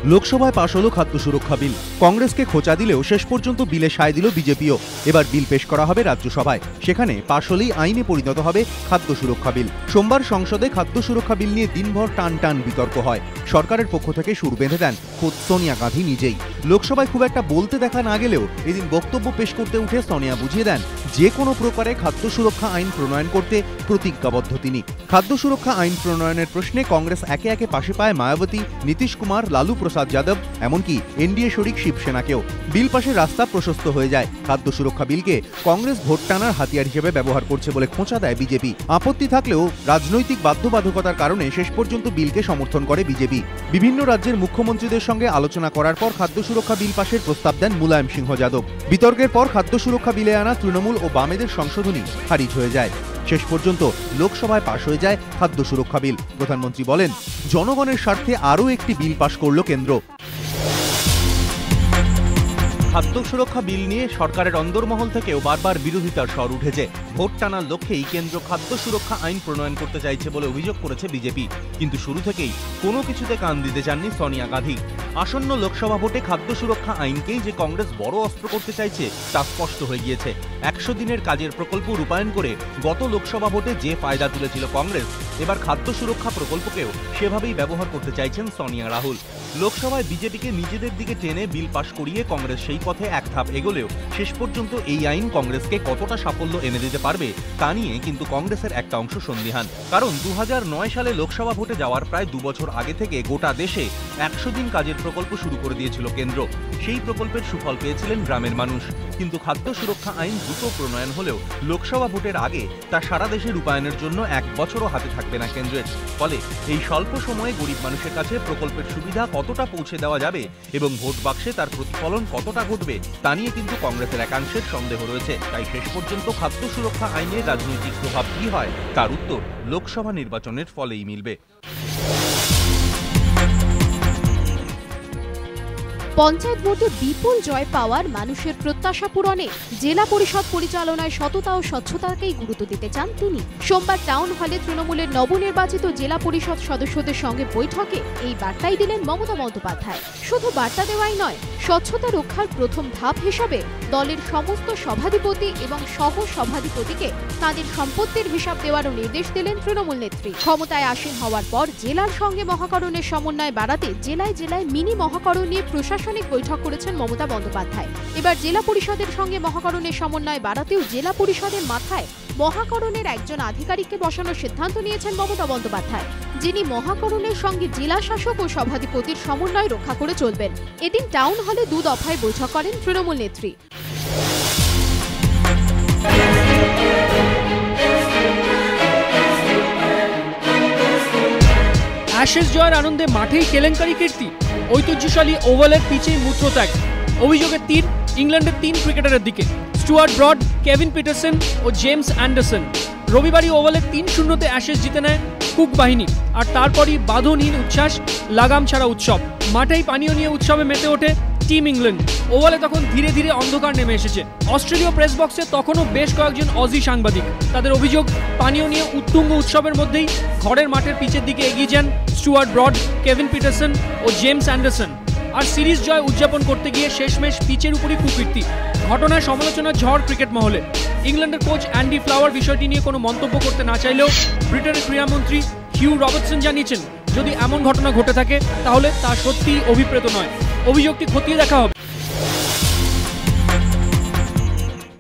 লোকসভায় পাশ হলো খাদ্য সুরক্ষা বিল। কংগ্রেসকে খোঁচা দিলেও শেষ পর্যন্ত বিলে সায় দিল বিজেপিও। এবার বিল পেশ করা হবে রাজ্যসভায়, সেখানে পাশ হলেই আইনে পরিণত হবে খাদ্য সুরক্ষা বিল। সোমবার সংসদে খাদ্য সুরক্ষা বিল নিয়ে দিনভর টান বিতর্ক হয়। সরকারের পক্ষ থেকে সুর বেঁধে দেন খোদ সোনিয়া গান্ধী নিজেই। লোকসভায় খুব একটা বলতে দেখা না গেলেও এদিন বক্তব্য পেশ করতে উঠে সোনিয়া বুঝিয়ে দেন যে কোনো প্রকারে খাদ্য সুরক্ষা আইন প্রণয়ন করতে প্রতিজ্ঞাবদ্ধ তিনি। খাদ্য সুরক্ষা আইন প্রণয়নের প্রশ্নে কংগ্রেস একে একে পাশে পায় মায়াবতী, নীতিশ কুমার, লালু প্রসাদ যাদব, এমনকি এনডিএ শরিক শিবসেনাকেও। বিল পাশের রাস্তা প্রশস্ত হয়ে যায়। খাদ্য সুরক্ষা বিলকে কংগ্রেস ভোট টানার হাতিয়ার হিসেবে ব্যবহার করছে বলে খোঁচা দেয় বিজেপি। আপত্তি থাকলেও রাজনৈতিক বাধ্যবাধকতার কারণে শেষ পর্যন্ত বিলকে সমর্থন করে বিজেপি। বিভিন্ন রাজ্যের মুখ্যমন্ত্রীদের সঙ্গে আলোচনা করার পর খাদ্য সুরক্ষা বিল পাশের প্রস্তাব দেন মুলায়ম সিংহ যাদব। বিতর্কের পর খাদ্য সুরক্ষা বিলে আনা তৃণমূল ও বামেদের সংশোধনী খারিজ হয়ে যায়। শেষ পর্যন্ত লোকসভায় পাশ হয়ে যায় খাদ্য সুরক্ষা বিল। প্রধানমন্ত্রী বলেন, জনগণের স্বার্থে আরও একটি বিল পাশ করল কেন্দ্র। খাদ্য সুরক্ষা বিল নিয়ে সরকারের অন্দরমহল থেকেও বারবার বিরোধিতার স্বর উঠেছে। ভোট টানার লক্ষ্যেই কেন্দ্র খাদ্য সুরক্ষা আইন প্রণয়ন করতে চাইছে বলে অভিযোগ করেছে বিজেপি। কিন্তু শুরু থেকেই কোনো কিছুতে কান দিতে চাননি সোনিয়া গান্ধী। আসন্ন লোকসভা ভোটে খাদ্য সুরক্ষা আইনকেই যে কংগ্রেস বড় অস্ত্র করতে চাইছে তা স্পষ্ট হয়ে গিয়েছে। 100 দিনের কাজের প্রকল্প রূপায়ণ করে গত লোকসভা ভোটে যে ফায়দা তুলেছিল কংগ্রেস, এবার খাদ্য সুরক্ষা প্রকল্পকেও সেভাবেই ব্যবহার করতে চাইছেন সোনিয়া রাহুল। লোকসভায় বিজেপিকে নিজেদের দিকে টেনে বিল পাশ করিয়ে কংগ্রেস সেই পথে এক ধাপ এগোলেও শেষ পর্যন্ত এই আইন কংগ্রেসকে কতটা সাফল্য এনে দিতে পারবে তা নিয়ে কিন্তু কংগ্রেসের একটা অংশ সন্দিহান। কারণ 2009 সালে লোকসভা ভোটে যাওয়ার প্রায় 2 বছর আগে থেকে গোটা দেশে 100 দিন কাজের প্রকল্প শুরু করে দিয়েছিল কেন্দ্র। সেই প্রকল্পের সুফল পেয়েছিলেন গ্রামের মানুষ। কিন্তু খাদ্য সুরক্ষা আইন দ্রুত প্রণয়ন হলেও লোকসভা ভোটের আগে তা সারা দেশে রূপায়ণের জন্য 1 বছরও হাতে থাকবে না কেন্দ্রের। ফলে এই স্বল্প সময়ে গরিব মানুষের কাছে প্রকল্পের সুবিধা কতটা পৌঁছে দেওয়া যাবে এবং ভোট বাক্সে তার প্রতিফলন কতটা ঘটবে তা নিয়ে কিন্তু কংগ্রেসের একাংশের সন্দেহ রয়েছে। তাই শেষ পর্যন্ত খাদ্য সুরক্ষা আইনের রাজনৈতিক প্রভাব কি হয় তার উত্তর লোকসভা নির্বাচনের ফলেই মিলবে। পঞ্চায়েত ভোটে বিপুল জয় পাওয়ার মানুষের প্রত্যাশা পূরণে জেলা পরিষদ পরিচালনায় সততা ও স্বচ্ছতাকেই গুরুত্ব দিতে চান তিনি। সোমবার টাউন হলে তৃণমূলের নবনির্বাচিত জেলা পরিষদ সদস্যদের সঙ্গে বৈঠকে এই বার্তাই দিলেন মমতা বন্দ্যোপাধ্যায়। শুধু বার্তা দেওয়াই নয়, স্বচ্ছতা রক্ষার প্রথম ধাপ হিসাবে দলের সমস্ত সভাধিপতি এবং সহ সভাধিপতিকে তাঁদের সম্পত্তির হিসাব দেওয়ারও নির্দেশ দিলেন তৃণমূল নেত্রী। ক্ষমতায় আসীন হওয়ার পর জেলার সঙ্গে মহাকরণের সমন্বয় বাড়াতে জেলায় জেলায় মিনি মহাকরণ নিয়ে প্রশাসনিক বৈঠক করেছেন মমতা বন্দ্যোপাধ্যায়। এবার জেলা পরিষদের সঙ্গে মহাকরণের সমন্বয় বাড়াতেও জেলা পরিষদের মাথায় মহাকরণের একজন আধিকারিককে বসানোর সিদ্ধান্ত নিয়েছেন মমতা বন্দ্যোপাধ্যায়, যিনি মহাকরণের সঙ্গে জেলা শাসক ও সভাধিপতির সমন্বয় রক্ষা করে চলবেন। এদিন টাউন হলে 2 দফায় বৈঠক করেন তৃণমূল নেত্রী। অ্যাশেজ জয়ের আনন্দে মাঠেই কেলেঙ্কারি কীর্তি, ঐতিহ্যশালী ওভালের পিচেই মূত্রত্যাগ। অভিযোগের তীর ইংল্যান্ডের 3 ক্রিকেটারের দিকে, স্টুয়ার্ট ব্রড, কেভিন পিটারসন ও জেমস অ্যান্ডারসন। রবিবারই ওভালে 3-0 অ্যাশেজ জিতে নেয় কুক বাহিনী, আর তারপরই বাঁধনহীন উচ্ছ্বাস, লাগাম ছাড়া উৎসব। মাঠেই পানীয় নিয়ে উৎসবে মেতে ওঠে টিম ইংল্যান্ড। ওভালে তখন ধীরে ধীরে অন্ধকার নেমে এসেছে। অস্ট্রেলীয় প্রেস বক্সে তখনও বেশ কয়েকজন অজি সাংবাদিক। তাদের অভিযোগ, পানীয় নিয়ে উত্তুঙ্গ উৎসবের মধ্যেই ঘরের মাঠের পিচের দিকে এগিয়ে যান স্টুয়ার্ট ব্রড, কেভিন পিটারসন ও জেমস অ্যান্ডারসন। আর সিরিজ জয় উদযাপন করতে গিয়ে শেষমেশ পিচের উপরই কুকীর্তি। ঘটনায় সমালোচনার ঝড় ক্রিকেট মহলে। ইংল্যান্ডের কোচ অ্যান্ডি ফ্লাওয়ার বিষয়টি নিয়ে কোনো মন্তব্য করতে না চাইলেও ব্রিটেনের ক্রীড়ামন্ত্রী হিউ রবার্টসন জানিয়েছেন, যদি এমন ঘটনা ঘটে থাকে তাহলে তা সত্যিই অভিপ্রেত নয়, অভিযোগটি খতিয়ে দেখা হবে।